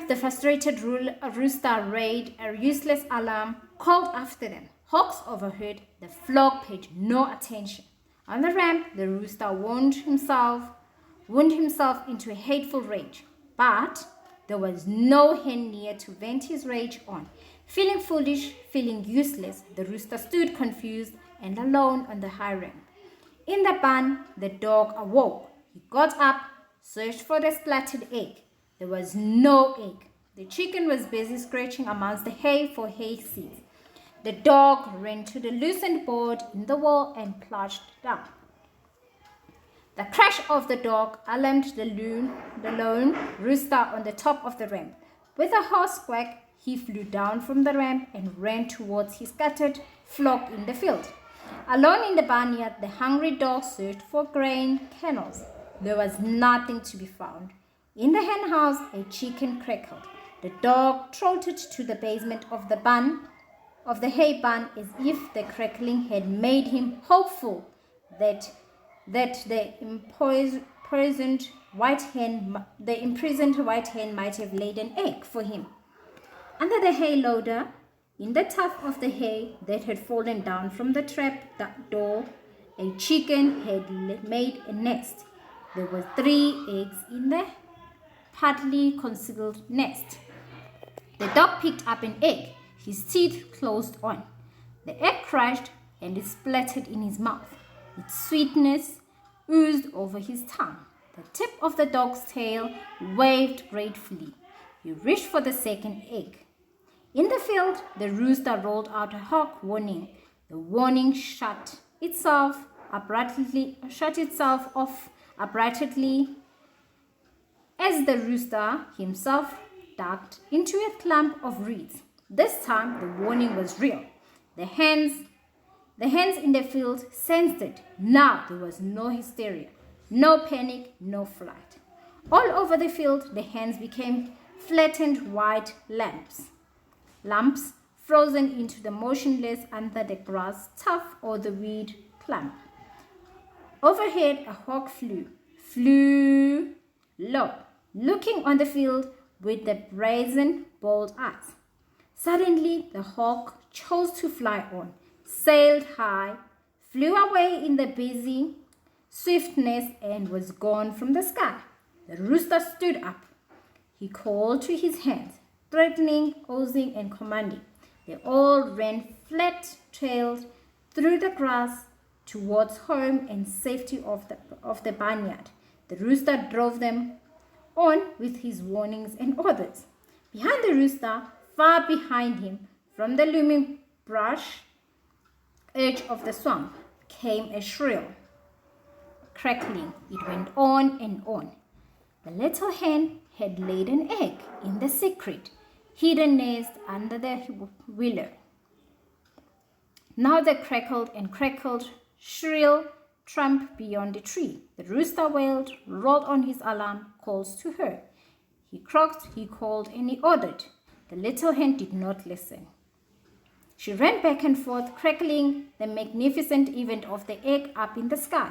The frustrated rooster raised a useless alarm, called after them. Hawks overheard. The flock paid no attention. On the ramp, the rooster wound himself into a hateful rage. But there was no hen near to vent his rage on. Feeling foolish, feeling useless, the rooster stood confused and alone on the high ramp. In the barn, the dog awoke. He got up, searched for the splattered egg. There was no egg. The chicken was busy scratching amongst the hay for hay seeds. The dog ran to the loosened board in the wall and plunged down. The crash of the dog alarmed the lone rooster on the top of the ramp. With a hoarse quack, he flew down from the ramp and ran towards his scattered flock in the field. Alone in the barnyard, the hungry dog searched for grain kernels. There was nothing to be found. In the hen house, a chicken crackled. The dog trotted to the basement of the hay barn as if the crackling had made him hopeful that the imprisoned white hen might have laid an egg for him. Under the hay loader, in the tuft of the hay that had fallen down from the trap door, a chicken had made a nest. There were 3 eggs in the partly concealed nest. The dog picked up an egg, his teeth closed on. The egg crushed and it splattered in his mouth. Its sweetness oozed over his tongue. The tip of the dog's tail waved gratefully. He reached for the second egg. In the field, the rooster rolled out a hawk warning. The warning shut itself off abruptly as the rooster himself ducked into a clump of reeds. This time, the warning was real. The hens in the field sensed it. Now there was no hysteria, no panic, no flight. All over the field, the hens became flattened white lumps frozen into the motionless under the grass tuft or the weed clump. Overhead, a hawk flew low, looking on the field with the brazen, bold eyes. Suddenly, the hawk chose to fly on, sailed high, flew away in the busy swiftness, and was gone from the sky. The rooster stood up. He called to his hens, threatening, oathing, and commanding. They all ran flat-tailed through the grass towards home and safety of the barnyard. The rooster drove them on with his warnings and orders. Behind the rooster, far behind him, from the looming brush edge of the swamp, came a shrill crackling. It went on and on. The little hen had laid an egg in the secret, hidden nest under the willow. Now they crackled and crackled, shrill tramp beyond the tree. The rooster wailed, rolled on his alarm calls to her. He croaked, he called, and he ordered. The little hen did not listen. She ran back and forth, crackling the magnificent event of the egg up in the sky.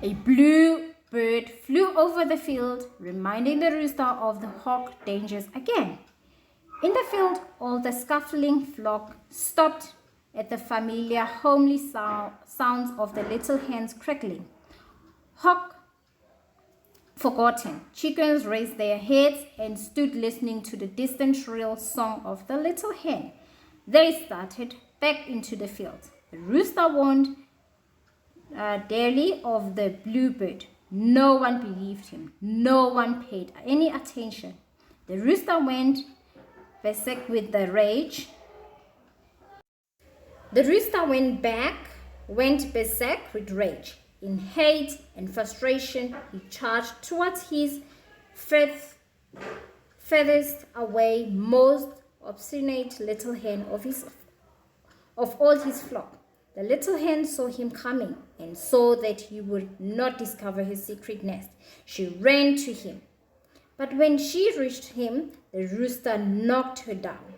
A blue bird flew over the field, reminding the rooster of the hawk dangers again. In the field, all the scuffling flock stopped at the familiar homely sounds of the little hen's crackling. Hawk forgotten. Chickens raised their heads and stood listening to the distant shrill song of the little hen. They started back into the field. The rooster warned dearly of the bluebird. No one believed him. No one paid any attention. The rooster went berserk with the rage. The rooster went berserk with rage. In hate and frustration, he charged towards his furthest away, most obstinate little hen of all his flock. The little hen saw him coming and saw that he would not discover his secret nest. She ran to him. But when she reached him, the rooster knocked her down,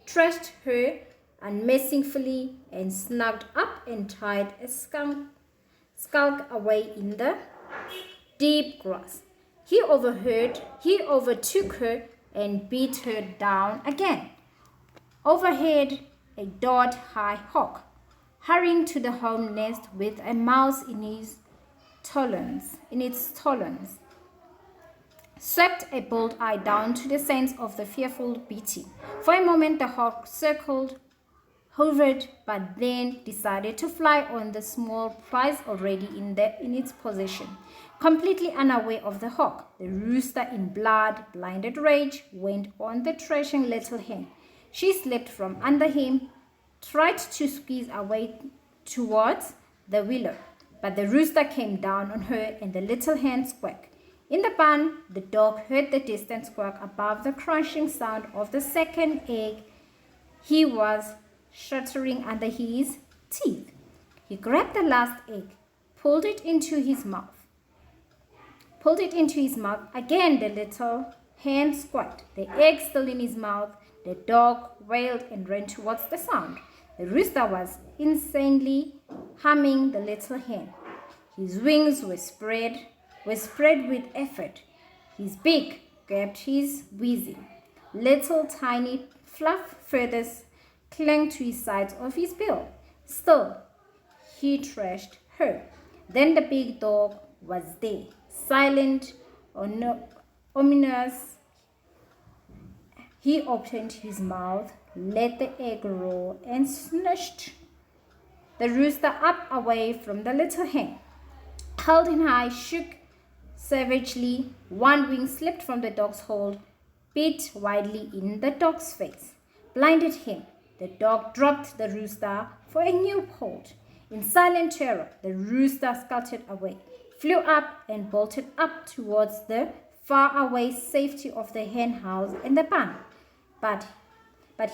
thrashed her unmercifully, and snugged up and tied a skunk away in the deep grass. He overtook her and beat her down again. Overhead, a dot-high hawk, hurrying to the home nest with a mouse in its talons, swept a bold eye down to the sense of the fearful beating. For a moment the hawk hovered, but then decided to fly on the small prize already in its possession. Completely unaware of the hawk, the rooster in blinded rage went on the thrashing little hen. She slipped from under him, tried to squeeze away towards the willow, but the rooster came down on her and the little hen squawked. In the barn, the dog heard the distant squawk above the crunching sound of the second egg he was shattering under his teeth. He grabbed the last egg, pulled it into his mouth. Again, the little hen squawked. The egg still in his mouth, the dog wailed and ran towards the sound. The rooster was insanely humming the little hen. His wings were spread with effort. His beak grabbed his wheezing. Little tiny fluff feathers clung to his sides of his bill. Still, he thrashed her. Then the big dog was there, silent, ominous. He opened his mouth, let the egg roll, and snatched the rooster up away from the little hen. Held him high, shook savagely. One wing slipped from the dog's hold, bit widely in the dog's face, blinded him. The dog dropped the rooster for a new hold. In silent terror, the rooster scuttled away, flew up and bolted up towards the faraway safety of the hen house and the barn. But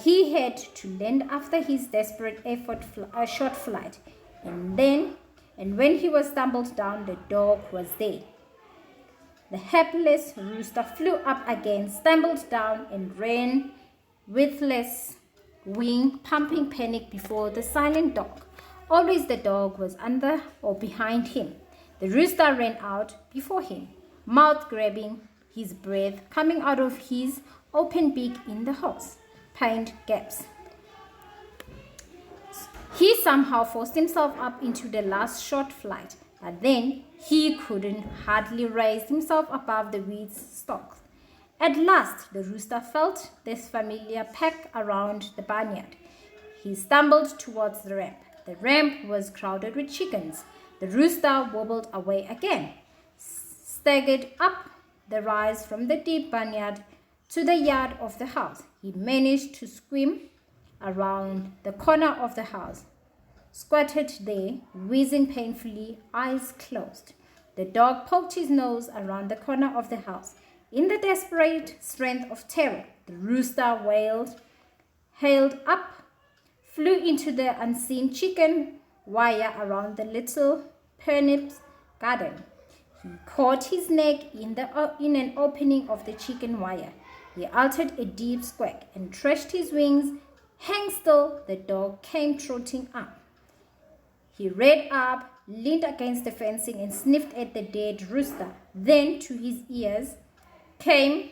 he had to land after his desperate short flight. And when he was tumbled down, the dog was there. The hapless rooster flew up again, stumbled down, and ran with less wing, pumping panic before the silent dog. Always the dog was under or behind him. The rooster ran out before him, mouth grabbing, his breath coming out of his open beak in the hoarse, pained gaps. He somehow forced himself up into the last short flight, but then he couldn't hardly raise himself above the weeds stalks. At last, the rooster felt this familiar pack around the barnyard. He stumbled towards the ramp. The ramp was crowded with chickens. The rooster wobbled away again, staggered up the rise from the deep barnyard to the yard of the house. He managed to squirm around the corner of the house, squatted there, wheezing painfully, eyes closed. The dog poked his nose around the corner of the house. In the desperate strength of terror, the rooster hailed up, flew into the unseen chicken wire around the little Pernip's garden. He caught his neck in an opening of the chicken wire. He uttered a deep squawk and thrashed his wings. Hang still, the dog came trotting up. He reared up, leaned against the fencing, and sniffed at the dead rooster. Then to his ears came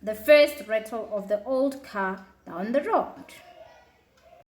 the first rattle of the old car down the road.